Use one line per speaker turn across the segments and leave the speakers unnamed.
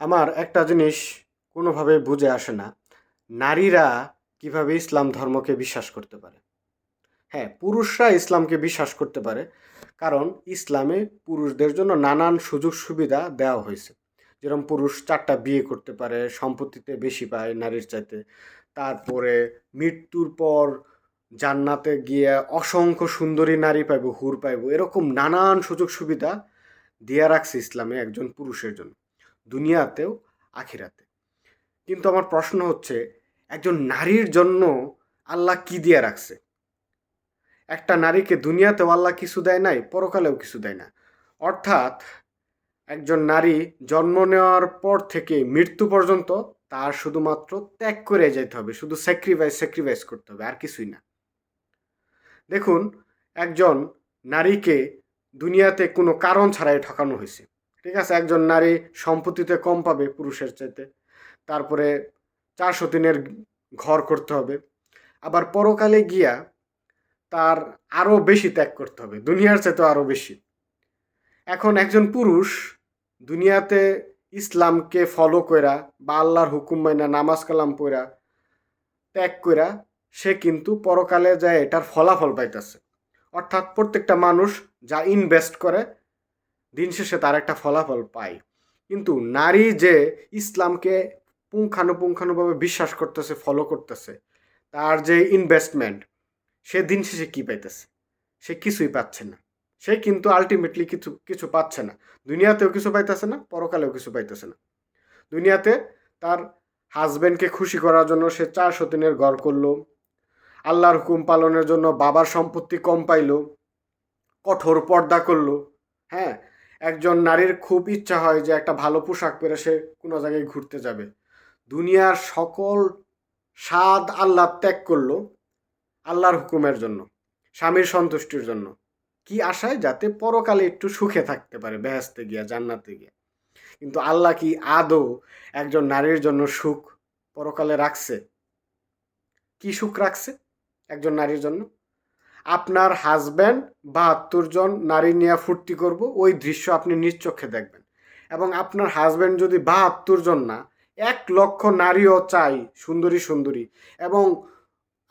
আমার একটা জিনিস কোনোভাবে বুঝে আসে না। নারীরা কিভাবে ইসলাম ধর্মকে বিশ্বাস করতে পারে? হ্যাঁ, পুরুষরা ইসলামকে বিশ্বাস করতে পারে। কারণ ইসলামে পুরুষদের জন্য নানান সুযোগ সুবিধা দেওয়া হয়েছে। যেরকম পুরুষ ৪ টা বিয়ে করতে পারে, সম্পত্তিতে বেশি পায় নারীর চাইতে। তারপরে মৃত্যুর পর জান্নাতে গিয়ে অসংখ্য সুন্দরী নারী পাইব, হুর পাইব। এরকম নানান সুযোগ সুবিধা দিয়া রাখছে ইসলামে একজন পুরুষের জন্য। দুনিয়াতেও, আখিরাতে। কিন্তু আমার প্রশ্ন হচ্ছে, একজন নারীর জন্য আল্লাহ কি দিয়ে রাখছে? একটা নারীকে দুনিয়াতেও আল্লাহ কিছু দেয় নাই, পরকালেও কিছু দেয় না। অর্থাৎ একজন নারী জন্ম নেওয়ার পর থেকে মৃত্যু পর্যন্ত তার শুধুমাত্র ত্যাগ করে যেতে হবে, শুধু স্যাক্রিফাইস করতে হবে, আর কিছুই না। দেখুন, একজন নারীকে দুনিয়াতে কোনো কারণ ছাড়াই ঠকানো হয়েছে। ঠিক আছে, একজন নারী সম্পত্তিতে কম পাবে পুরুষের চাইতে। তারপরে ৪০০ দিনের ঘর করতে হবে। আবার পরকালে গিয়া তার আরও বেশি ত্যাগ করতে হবে, দুনিয়ার চাইতে আরও বেশি। এখন একজন পুরুষ দুনিয়াতে ইসলামকে ফলো কইরা বা আল্লাহর হুকুম মাইনা নামাজ কালাম পইরা ত্যাগ কইরা সে কিন্তু পরকালে যায় এটার ফলাফল পাইতেছে। অর্থাৎ প্রত্যেকটা মানুষ যা ইনভেস্ট করে দিন শেষে তার একটা ফলাফল পায়। কিন্তু নারী যে ইসলামকে পুঙ্খানুপুঙ্খানুভাবে বিশ্বাস করতেছে, ফলো করতেছে, তার যে ইনভেস্টমেন্ট, সে দিন শেষে কী পাইতেছে? সে কিছুই পাচ্ছে না। সে কিন্তু আলটিমেটলি কিছু কিছু পাচ্ছে না। দুনিয়াতেও কিছু পাইতেছে না, পরকালেও কিছু পাইতেছে না। দুনিয়াতে তার হাজব্যান্ডকে খুশি করার জন্য সে ৪০০ দিনের ঘর করলো, আল্লাহর হুকুম পালনের জন্য বাবার সম্পত্তি কম পাইলো, কঠোর পর্দা করলো। হ্যাঁ, একজন নারীর খুব ইচ্ছা হয় যে একটা ভালো পোশাক পরে সে কোনো জায়গায় ঘুরতে যাবে। দুনিয়ার সকল স্বাদ আল্লাহ ত্যাগ করলো আল্লাহর হুকুমের জন্য, স্বামীর সন্তুষ্টির জন্য। কি আশায়? যাতে পরকালে একটু সুখে থাকতে পারে, বেহেশতে গিয়া, জান্নাতে গিয়া। কিন্তু আল্লাহ কি আদৌ একজন নারীর জন্য সুখ পরকালে রাখছে? কি সুখ রাখছে একজন নারীর জন্য? আপনার হাজব্যান্ড ৭২ জন নারী নিয়ে ফুর্তি করব, ওই দৃশ্য আপনি নিজ চোখে দেখবেন। এবং আপনার হাজব্যান্ড যদি ৭২ জন না, ১ লক্ষ নারীও চাই, সুন্দরী সুন্দরী, এবং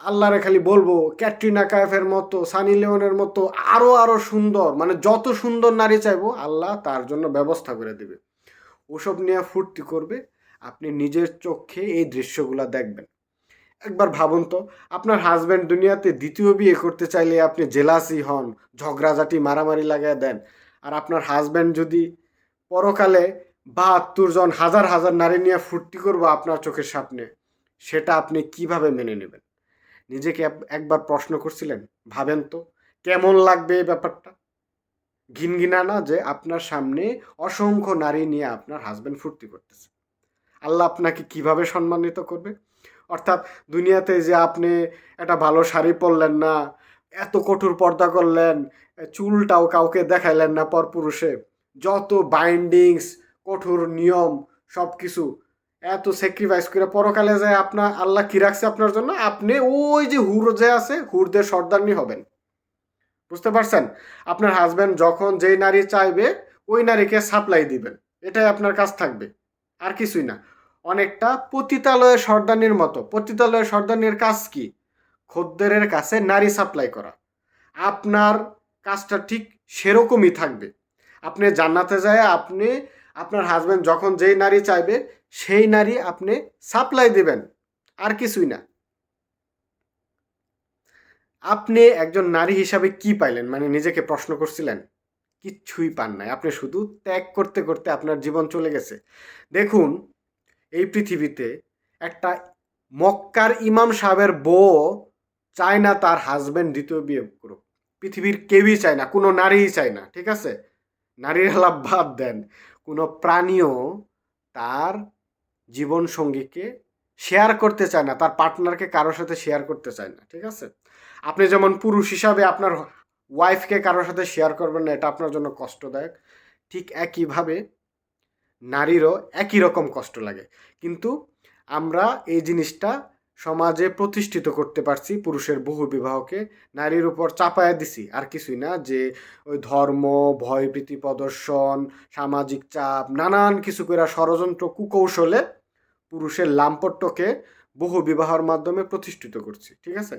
আল্লাহরে খালি বলবো ক্যাটরিনা কাইফের মতো, সানি লিওনের মতো আরও আরও সুন্দর, মানে যত সুন্দর নারী চাইবো আল্লাহ তার জন্য ব্যবস্থা করে দেবে। ওসব নিয়ে ফুর্তি করবে, আপনি নিজের চোখে এই দৃশ্যগুলো দেখবেন। একবার ভাবুন তো, আপনার হাজব্যান্ড দুনিয়াতে দ্বিতীয় বিয়ে করতে চাইলে আপনি জেলাসি হন, ঝগড়াঝাটি মারামারি লাগায় দেন। আর আপনার হাজব্যান্ড যদি পরকালে ৭২ জন হাজার হাজার নারী নিয়ে ফুর্তি করবো আপনার চোখের সামনে, সেটা আপনি কিভাবে মেনে নেবেন? নিজেকে একবার প্রশ্ন করছিলেন? ভাবেন তো কেমন লাগবে এই ব্যাপারটা। ঘিনঘিনা না যে আপনার সামনে অসংখ্য নারী নিয়ে আপনার হাজব্যান্ড ফুর্তি করতেছে? আল্লাহ আপনাকে কিভাবে সম্মানিত করবে? অর্থাৎ দুনিয়াতে যে আপনি একটা ভালো শাড়ি পরলেন না, এত কঠোর পর্দা করলেন, চুলটাও কাউকে দেখাইলেন না পরপুরুষে, যত বাইন্ডিংস, কঠোর নিয়ম, সব কিছু এত স্যাক্রিফাইস করে পরকালে যায় আপনার আল্লাহ কি রাখছে আপনার জন্য? আপনি ওই যে হুর যে আছে, হুরদের সর্দারনি হবেন। বুঝতে পারছেন? আপনার হাজব্যান্ড যখন যেই নারী চাইবে ওই নারীকে সাপ্লাই দিবেন, এটাই আপনার কাজ থাকবে, আর কিছুই না। অনেকটা পতিতালয়ের সর্দানির মতো। পতিতালয়ের সর্দানির কাজ কি? খদ্দেরের কাছে নারী সাপ্লাই করা। আপনার কাজটা ঠিক সেরকমই থাকবে। আপনি জান্নাতে যায় আপনি আপনার হাজব্যান্ড যখন যেই নারী চাইবে সেই নারী আপনি সাপ্লাই দিবেন, আর কিছুই না। আপনি একজন নারী হিসাবে কি পাইলেন? মানে নিজেকে প্রশ্ন করছিলেন? কিচ্ছুই পান নাই। আপনি শুধু ত্যাগ করতে করতে আপনার জীবন চলে গেছে। দেখুন, এই পৃথিবীতে একটা মক্কার ইমাম সাহেবের বউ চায় না তার হাজব্যান্ড দ্বিতীয় বিয়ে করুক। পৃথিবীর কেউই চায় না, কোনো নারীই চায় না। ঠিক আছে, নারীর আলাপ বাদ দেন, কোনো প্রাণীও তার জীবন সঙ্গীকে শেয়ার করতে চায় না, তার পার্টনারকে কারোর সাথে শেয়ার করতে চায় না। ঠিক আছে, আপনি যেমন পুরুষ হিসাবে আপনার ওয়াইফকে কারোর সাথে শেয়ার করবেন না, এটা আপনার জন্য কষ্টদায়ক। ঠিক একইভাবে নারীরও একই রকম কষ্ট লাগে। কিন্তু আমরা এই জিনিসটা সমাজে প্রতিষ্ঠিত করতে পারছি পুরুষের বহু বিবাহকে, নারীর উপর চাপায়া দিছি, আর কিছুই না। যে ওই ধর্ম, ভয়ভীতি প্রদর্শন, সামাজিক চাপ, নানান কিছু করে ষড়যন্ত্র কুকৌশলে পুরুষের লাম্পট্যকে বহু বিবাহের মাধ্যমে প্রতিষ্ঠিত করছি, ঠিক আছে?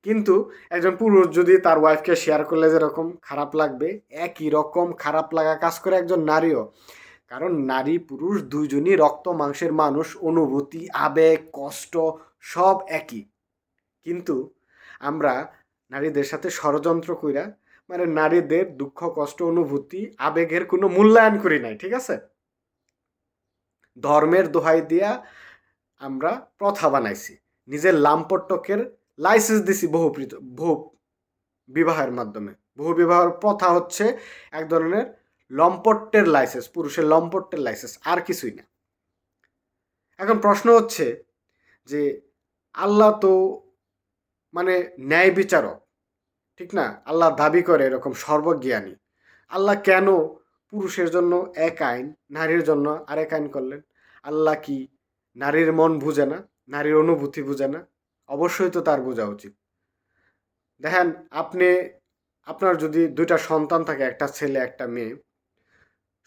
কিন্তু একজন পুরুষ যদি তার ওয়াইফকে শেয়ার করলে যেরকম খারাপ লাগবে, একই রকম খারাপ লাগা কাজ করে একজন নারীও। কারণ নারী পুরুষ দুইজনই রক্ত মাংসের মানুষ, অনুভূতি, আবেগ, কষ্ট সব একই। কিন্তু আমরা নারীদের সাথে ষড়যন্ত্র কইরা, মানে নারীদের দুঃখ, কষ্ট, অনুভূতি, আবেগের কোনো মূল্যায়ন করি নাই, ঠিক আছে? ধর্মের দোহাই দিয়া আমরা প্রথা বানাইছি, নিজের লাম্পট্যকের লাইসেন্স দিছি বহু বিবাহের মাধ্যমে। বহু বিবাহের প্রথা হচ্ছে এক ধরনের লম্পটের লাইসেন্স, পুরুষের লম্পটের লাইসেন্স, আর কিছুই না। এখন প্রশ্ন হচ্ছে যে আল্লাহ তো মানে ন্যায় বিচারক, ঠিক না? আল্লাহ দাবি করে এরকম সর্বজ্ঞানী। আল্লাহ কেন পুরুষের জন্য এক আইন, নারীর জন্য আরেক আইন করলেন? আল্লাহ কি নারীর মন বুঝে না, নারীর অনুভূতি বুঝে না? অবশ্যই তো তার বোঝা উচিত। দেখেন, আপনার যদি দুইটা সন্তান থাকে, একটা ছেলে একটা মেয়ে,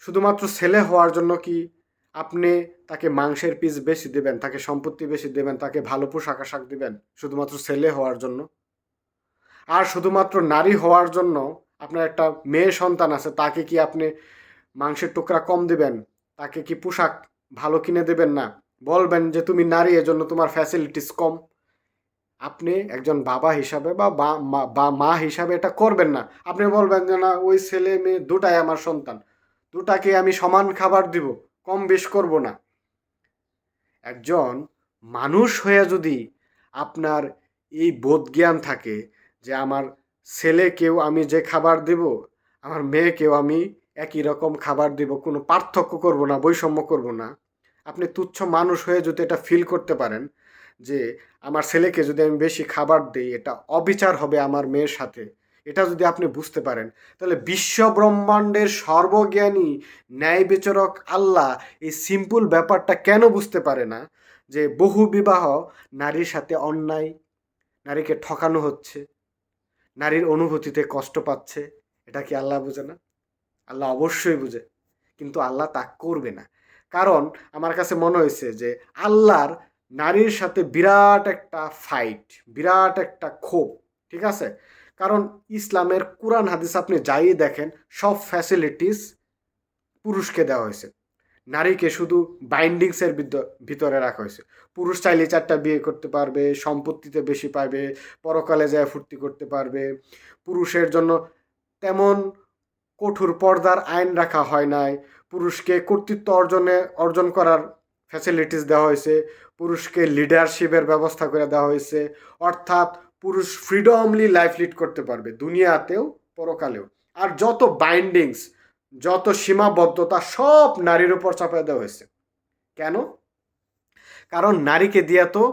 শুধুমাত্র ছেলে হওয়ার জন্য কি আপনি তাকে মাংসের পিস বেশি দেবেন, তাকে সম্পত্তি বেশি দেবেন, তাকে ভালো পোশাক আশাক দিবেন শুধুমাত্র ছেলে হওয়ার জন্য? আর শুধুমাত্র নারী হওয়ার জন্য আপনার একটা মেয়ে সন্তান আছে, তাকে কি আপনি মাংসের টুকরা কম দিবেন, তাকে কি পোশাক ভালো কিনে দেবেন না? বলবেন যে তুমি নারী, এজন্য তোমার ফ্যাসিলিটিস কম? আপনি একজন বাবা হিসাবে বা মা হিসাবে এটা করবেন না। আপনি বলবেন যে না, ওই ছেলে মেয়ে দুটাই আমার সন্তান, দুটাকে আমি সমান খাবার দিব, কম বেশ করব না। একজন মানুষ হয়ে যদি আপনার এই বোধজ্ঞান থাকে যে আমার ছেলেকেও আমি যে খাবার দেব, আমার মেয়েকেও আমি একই রকম খাবার দেব, কোনো পার্থক্য করব না, বৈষম্য করব না, আপনি তুচ্ছ মানুষ হয়ে যদি এটা ফিল করতে পারেন যে আমার ছেলেকে যদি আমি বেশি খাবার দিই এটা অবিচার হবে আমার মেয়ের সাথে, এটা যদি আপনি বুঝতে পারেন, তাহলে বিশ্ব ব্রহ্মাণ্ডের সর্বজ্ঞানী ন্যায় বিচারক আল্লাহ এই সিম্পল ব্যাপারটা কেন বুঝতে পারে না যে বহু বিবাহ নারীর সাথে অন্যায়, নারীকে ঠকানো হচ্ছে, নারীর অনুভূতিতে কষ্ট পাচ্ছে? এটা কি আল্লাহ বুঝে না? আল্লাহ অবশ্যই বুঝে, কিন্তু আল্লাহ তা করবে না। কারণ আমার কাছে মনে হয়েছে যে আল্লাহর নারীর সাথে বিরাট একটা ফাইট, বিরাট একটা ক্ষোভ, ঠিক আছে? কারণ ইসলামের কোরআন হাদিস আপনি যাই দেখেন, সব ফ্যাসিলিটিস পুরুষকে দেওয়া হয়েছে, নারীকে শুধু বাইন্ডিংসের ভিতরে রাখা হয়েছে। পুরুষ চাইলে 4টা বিয়ে করতে পারবে, সম্পত্তিতে বেশি পাবে, পরকালে যায় ফুর্তি করতে পারবে। পুরুষের জন্য তেমন কঠোর পর্দার আইন রাখা হয় নাই। পুরুষকে কর্তৃত্ব অর্জন করার ফ্যাসিলিটিস দেওয়া হয়েছে, পুরুষকে লিডারশিপের ব্যবস্থা করে দেওয়া হয়েছে। অর্থাৎ পুরুষ ফ্রিডমলি লাইফ লিড করতে পারবে, দুনিয়াতেও পরকালেও। আর যত বাইন্ডিংস, যত সীমাবদ্ধতা সব নারীর উপর চাপিয়ে দেওয়া হয়েছে। কেন? কারণ নারীকে দিয়া তো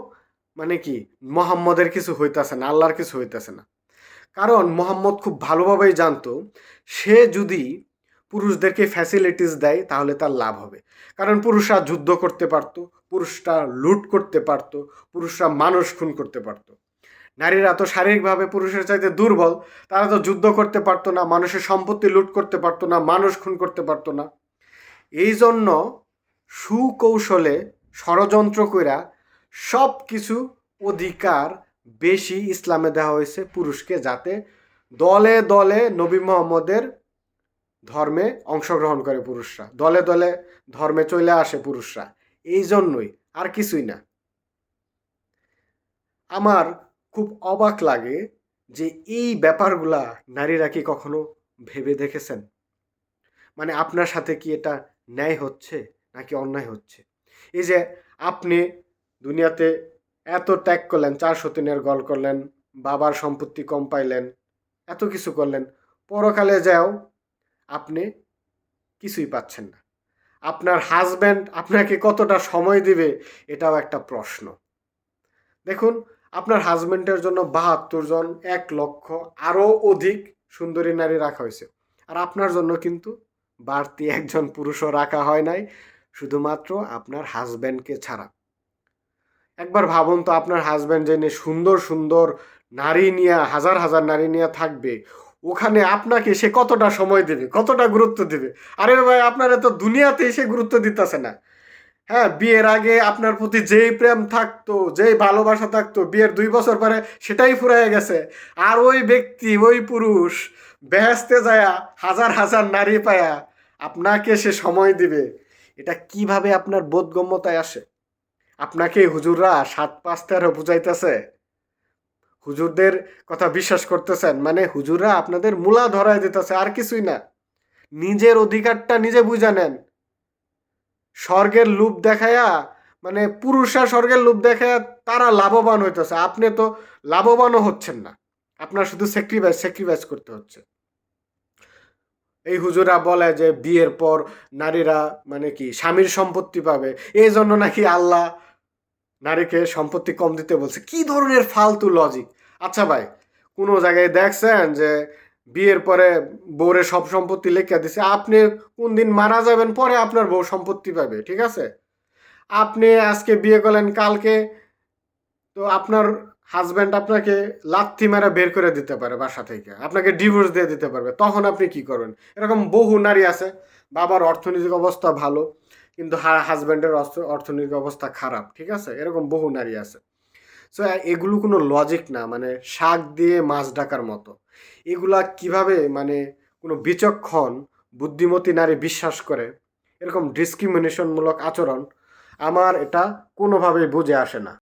মানে কি মোহাম্মদের কিছু হইতেছে না, আল্লাহর কিছু হইতেছে না। কারণ মোহাম্মদ খুব ভালোভাবেই জানতো সে যদি পুরুষদেরকে ফ্যাসিলিটিস দেয় তাহলে তার লাভ হবে। কারণ পুরুষরা যুদ্ধ করতে পারতো, পুরুষরা লুট করতে পারতো, পুরুষরা মানুষ খুন করতে পারতো। নারীরা তো শারীরিকভাবে পুরুষের চাইতে দুর্বল, তারা তো যুদ্ধ করতে পারতো না, মানুষের সম্পত্তি লুট করতে পারতো না, মানুষ খুন করতে পারতো না। এই জন্য সুকৌশলে ষড়যন্ত্র কইরা সব কিছু অধিকার বেশি ইসলামে দেওয়া হয়েছে পুরুষকে, যাতে দলে দলে নবী মোহাম্মদের ধর্মে অংশগ্রহণ করে পুরুষরা, দলে দলে ধর্মে চলে আসে পুরুষরা। এই জন্যই, আর কিছুই না। আমার খুব অবাক লাগে যে এই ব্যাপারগুলা নারীরা কি কখনো ভেবে দেখেছেন? মানে আপনার সাথে কি এটা ন্যায় হচ্ছে নাকি অন্যায় হচ্ছে? এই যে আপনি দুনিয়াতে এত ত্যাগ করলেন, 403 গল করলেন, বাবার সম্পত্তি কম পাইলেন, এত কিছু করলেন, পরকালে যাও আপনি কিছুই পাচ্ছেন না। আপনার হাজব্যান্ড আপনাকে কতটা সময় দিবে এটাও একটা প্রশ্ন। দেখুন, আপনার হাজব্যান্ডের জন্য 72 জন, 1 লক্ষ আরও অধিক সুন্দরী নারী রাখা হয়েছে, আর আপনার জন্য কিন্তু বাড়তি একজন পুরুষও রাখা হয় নাই, শুধুমাত্র আপনার হাজব্যান্ডকে ছাড়া। একবার ভাবুন তো, আপনার হাজব্যান্ড জেনে সুন্দর সুন্দর নারী নিয়ে, হাজার হাজার নারী নিয়ে থাকবে, ওখানে আপনাকে সে কতটা সময় দেবে, কতটা গুরুত্ব দেবে? আরে ভাই, আপনারা তো দুনিয়াতেই সে গুরুত্ব দিতেছে না। হ্যাঁ, বিয়ের আগে আপনার প্রতি যেই প্রেম থাকতো, যেই ভালোবাসা থাকতো, বিয়ের 2 বছর পরে সেটাই ফুরাইয়া গেছে। আর ওই ব্যক্তি, ওই পুরুষ বেহেস্তে যায়া হাজার হাজার নারী পায়া আপনাকে সে সময় দিবে, এটা কিভাবে আপনার বোধগম্যতায় আসে? আপনাকে হুজুররা 7 5 13 বুঝাইতেছে? হুজুরদের কথা বিশ্বাস করতেছেন? মানে হুজুররা আপনাদের মূলা ধরায় দিতেছে, আর কিছুই না। নিজের অধিকারটা নিজে বুঝা নেন। স্বর্গের লোভ দেখায়া, মানে পুরুষরা স্বর্গের লোভ দেখায়া তারা লাভবান হইতেছে, আপনি তো লাভবানও হচ্ছেন না। আপনার শুধু স্যাক্রিফাইস করতে হচ্ছে। এই হুজুরা বলে যে বিয়ের পর নারীরা মানে কি স্বামীর সম্পত্তি পাবে, এই জন্য নাকি আল্লাহ নারীকে সম্পত্তি কম দিতে বলছে। কি ধরনের ফালতু লজিক! আচ্ছা ভাই, কোনো জায়গায় দেখছেন যে বিয়ের পরে বউরে সব সম্পত্তি লিখে দিছে? আপনি কোন দিন মারা যাবেন, পরে আপনার বউ সম্পত্তি পাবে, ঠিক আছে? আপনি আজকে বিয়ে করলেন, কালকে তো আপনার হাজব্যান্ড আপনাকে লাথি মেরে বের করে দিতে পারে বাসা থেকে, আপনাকে ডিভোর্স দিয়ে দিতে পারবে। তখন আপনি কি করবেন? এরকম বহু নারী আছে, বাবার অর্থনৈতিক অবস্থা ভালো কিন্তু হাজব্যান্ডের অর্থনৈতিক অবস্থা খারাপ, ঠিক আছে? এরকম বহু নারী আছে। সো এগুলো কোনো লজিক না, মানে শাক দিয়ে মাছ ডাকার মতো। এগুলা কিভাবে মানে কোনো বিচক্ষণ বুদ্ধিমতী নারী বিশ্বাস করে? এরকম ডিসক্রিমিনেশনমূলক আচরণ আমার এটা কোনোভাবেই বুঝে আসে না।